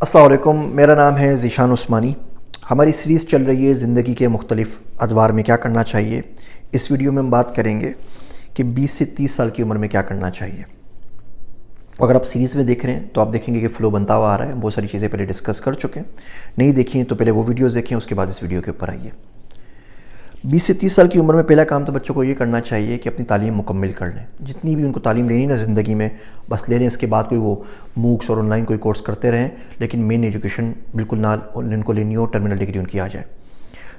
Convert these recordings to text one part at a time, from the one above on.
السلام علیکم، میرا نام ہے ذیشان عثمانی۔ ہماری سیریز چل رہی ہے زندگی کے مختلف ادوار میں کیا کرنا چاہیے۔ اس ویڈیو میں ہم بات کریں گے کہ 20 سے 30 سال کی عمر میں کیا کرنا چاہیے۔ اگر آپ سیریز میں دیکھ رہے ہیں تو آپ دیکھیں گے کہ فلو بنتا ہوا آ رہا ہے، بہت ساری چیزیں پہلے ڈسکس کر چکے ہیں، نہیں دیکھی ہیں تو پہلے وہ ویڈیوز دیکھیں، اس کے بعد اس ویڈیو کے اوپر آئیے۔ 20 سے 30 سال کی عمر میں پہلا کام تو بچوں کو یہ کرنا چاہیے کہ اپنی تعلیم مکمل کر لیں۔ جتنی بھی ان کو تعلیم لینی نا زندگی میں بس لے لیں، اس کے بعد کوئی وہ موکس اور آن لائن کوئی کورس کرتے رہیں، لیکن مین ایجوکیشن بالکل نہ ان کو لینی ہو، ٹرمینل ڈگری ان کی آ جائے۔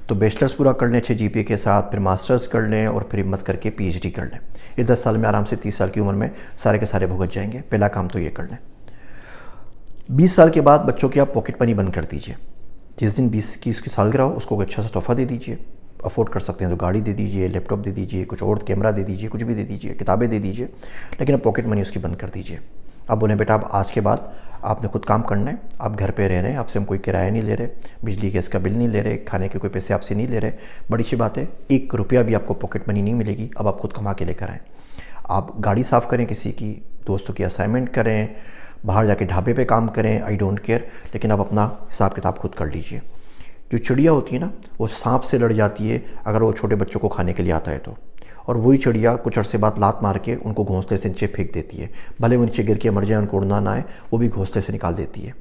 تو بیچلرز پورا کر لیں اچھے جی پی اے کے ساتھ، پھر ماسٹرز کر لیں اور پھر ہمت کر کے پی ایچ ڈی کر لیں۔ یہ 10 سال میں آرام سے 30 سال کی عمر میں سارے کے سارے بھگت جائیں گے۔ پہلا کام تو یہ کر لیں۔ 20 سال کے بعد بچوں کی آپ پاکٹ منی بند کر دیجئے۔ جس دن 20 کی اس کی سالگرہ ہو اس کو کوئی اچھا سا تحفہ دے دیجئے، افورڈ کر سکتے ہیں تو گاڑی دے دیجئے، لیپ ٹاپ دے دیجئے، کچھ اور کیمرہ دے دیجئے، کچھ بھی دے دیجئے، کتابیں دے دیجئے، لیکن اب پاکٹ منی اس کی بند کر دیجئے۔ اب بولیں بیٹا اب آج کے بعد آپ نے خود کام کرنا ہے، آپ گھر پہ رہ رہے ہیں، آپ سے ہم کوئی کرایہ نہیں لے رہے، بجلی گیس کا بل نہیں لے رہے، کھانے کے کوئی پیسے آپ سے نہیں لے رہے۔ بڑی اچھی بات ہے، 1 روپیہ بھی آپ کو پاکٹ منی نہیں ملے گی، اب آپ خود کما کے لے کر آئیں۔ آپ گاڑی صاف کریں کسی کی، دوستوں کی اسائنمنٹ کریں، باہر جا کے ڈھابے پہ کام کریں، آئی ڈونٹ کیئر، لیکن آپ اپنا حساب کتاب خود کر لیجئے۔ جو چڑیا ہوتی ہے نا وہ سانپ سے لڑ جاتی ہے اگر وہ چھوٹے بچوں کو کھانے کے لیے آتا ہے تو، اور وہی چڑیا کچھ عرصے بعد لات مار کے ان کو گھونسلے سے نیچے پھینک دیتی ہے، بھلے وہ نیچے گر کے مر جائیں، ان کو اڑنا نہ آئے، وہ بھی گھونسلے سے نکال دیتی ہے۔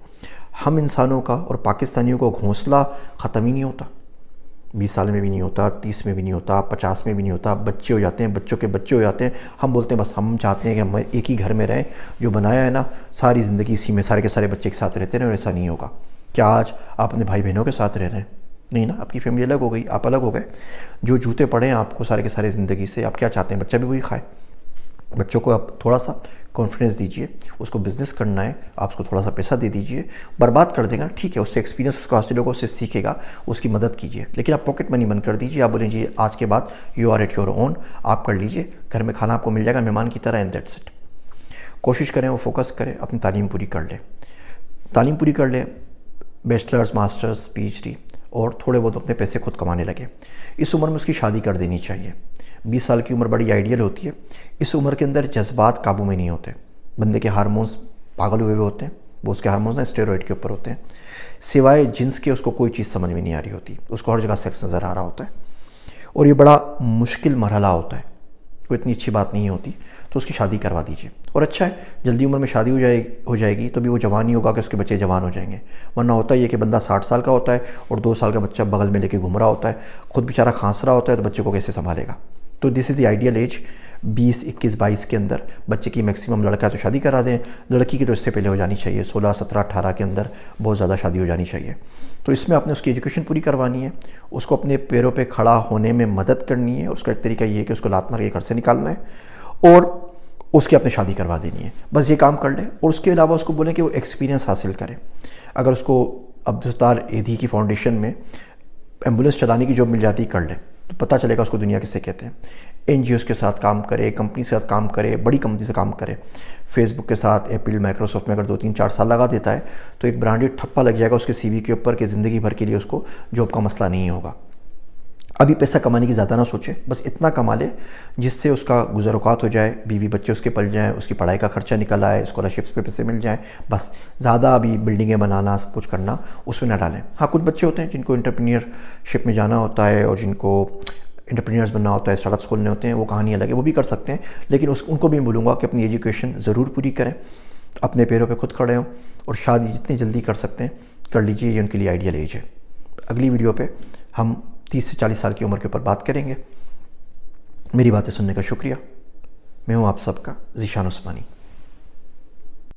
ہم انسانوں کا اور پاکستانیوں کا گھونسلہ ختم ہی نہیں ہوتا، 20 سال میں بھی نہیں ہوتا، 30 میں بھی نہیں ہوتا، 50 میں بھی نہیں ہوتا، بچے ہو جاتے ہیں، بچوں کے بچے ہو جاتے ہیں۔ ہم بولتے ہیں بس ہم چاہتے ہیں کہ ہم ایک ہی گھر میں رہیں، جو بنایا ہے نا ساری زندگی اسی میں سارے کے سارے بچے ایک ساتھ رہتے ہیں، اور ایسا نہیں ہوگا۔ کیا آج آپ اپنے بھائی بہنوں کے ساتھ رہ رہے ہیں؟ نہیں نا، آپ کی فیملی الگ ہو گئی، آپ الگ ہو گئے۔ جو جوتے پڑے ہیں آپ کو سارے کے سارے زندگی سے، آپ کیا چاہتے ہیں بچہ بھی وہی کھائے؟ بچوں کو آپ تھوڑا سا کانفیڈنس دیجئے، اس کو بزنس کرنا ہے، آپ اس کو تھوڑا سا پیسہ دے دیجئے، برباد کر دے گا ٹھیک ہے، اس سے ایکسپیرینس اس کو حاصل ہوگا، اس سے سیکھے گا، اس کی مدد کیجئے، لیکن آپ پاکٹ منی بند کر دیجئے۔ آپ بولیں جی آج کے بعد you are at your own, آپ کر لیجئے، گھر میں کھانا آپ کو مل جائے گا مہمان کی طرح، اینڈ دیٹس اٹ۔ کوشش کریں وہ فوکس کریں، اپنی تعلیم پوری کر لیں، تعلیم پوری کر لیں، bachelors, masters, P H D, اور تھوڑے بہت اپنے پیسے خود کمانے لگے۔ اس عمر میں اس کی شادی کر دینی چاہیے۔ 20 سال کی عمر بڑی آئیڈیل ہوتی ہے۔ اس عمر کے اندر جذبات قابو میں نہیں ہوتے، بندے کے ہارمونز پاگل ہوئے ہوتے ہیں، وہ اس کے ہارمونز نا اسٹیرائڈ کے اوپر ہوتے ہیں، سوائے جنس کے اس کو کوئی چیز سمجھ میں نہیں آ رہی ہوتی، اس کو ہر جگہ سیکس نظر آ رہا ہوتا ہے، اور یہ بڑا مشکل مرحلہ ہوتا ہے، کوئی اتنی اچھی بات نہیں ہوتی، تو اس کی شادی کروا دیجئے۔ اور اچھا ہے جلدی عمر میں شادی ہو جائے گی تو بھی وہ جوان نہیں ہوگا کہ اس کے بچے جوان ہو جائیں گے، ورنہ ہوتا یہ کہ بندہ 60 سال کا ہوتا ہے اور 2 سال کا بچہ بغل میں لے کے گھوم رہا ہوتا ہے، خود بیچارہ کھانس رہا ہوتا ہے، تو بچے کو کیسے سنبھالے گا؟ تو دس از دی آئیڈیل ایج، 20، 21، 22 کے اندر بچے کی میکسیمم، لڑکا تو شادی کرا دیں، لڑکی کی تو اس سے پہلے ہو جانی چاہیے، 16، 17، 18 کے اندر بہت زیادہ شادی ہو جانی چاہیے۔ تو اس میں آپ نے اس کی ایجوکیشن پوری کروانی ہے، اس کو اپنے پیروں پہ کھڑا ہونے میں مدد کرنی ہے۔ اس کا ایک طریقہ یہ ہے کہ اس کو لات مار کے گھر سے نکالنا ہے، اور اس کی اپنے شادی کروا دینی ہے، بس یہ کام کر لیں۔ اور اس کے علاوہ اس کو بولیں کہ وہ ایکسپیرینس حاصل کرے۔ اگر اس کو عبدالستار ایدھی کی فاؤنڈیشن میں ایمبولینس چلانے کی جاب مل جاتی کر لے، تو پتہ چلے گا اس کو دنیا کسے کہتے ہیں۔ این جی اوز کے ساتھ کام کرے، کمپنی سے ساتھ کام کرے، بڑی کمپنی سے کام کرے، فیس بک کے ساتھ، ایپل، مائکروسافٹ میں اگر 2، 3، 4 سال لگا دیتا ہے تو ایک برانڈیڈ ٹھپا لگ جائے گا اس کے سی وی کے اوپر کہ زندگی بھر کے لیے اس کو جاب کا مسئلہ نہیں ہوگا۔ ابھی پیسہ کمانے کی زیادہ نہ سوچے، بس اتنا کما لے جس سے اس کا گزر اوقات ہو جائے، بیوی بچے اس کے پل جائیں، اس کی پڑھائی کا خرچہ نکل آئے، اسکالرشپس پہ پیسے مل جائیں، بس زیادہ ابھی بلڈنگیں بنانا سب کچھ کرنا اس میں نہ ڈالیں۔ ہاں کچھ بچے ہوتے ہیں جن کو انٹرپرینیئرشپ میں جانا ہوتا ہے اور جن کو انٹرپرینیئرز بننا ہوتا ہے، اسٹارٹ اپس کھولنے ہوتے ہیں، وہ کہانی الگ ہے، وہ بھی کر سکتے ہیں، لیکن ان کو بھی بولوں گا کہ اپنی ایجوکیشن ضرور پوری کریں، اپنے پیروں پہ خود کھڑے ہوں، اور شادی جتنی جلدی کر سکتے ہیں کر لیجئے، یہ ان کے لیے آئیڈیل ایج ہے۔ اگلی ویڈیو پہ ہم 30 سے 40 سال کی عمر کے اوپر بات کریں گے۔ میری باتیں سننے کا شکریہ۔ میں ہوں آپ سب کا ذیشان عثمانی۔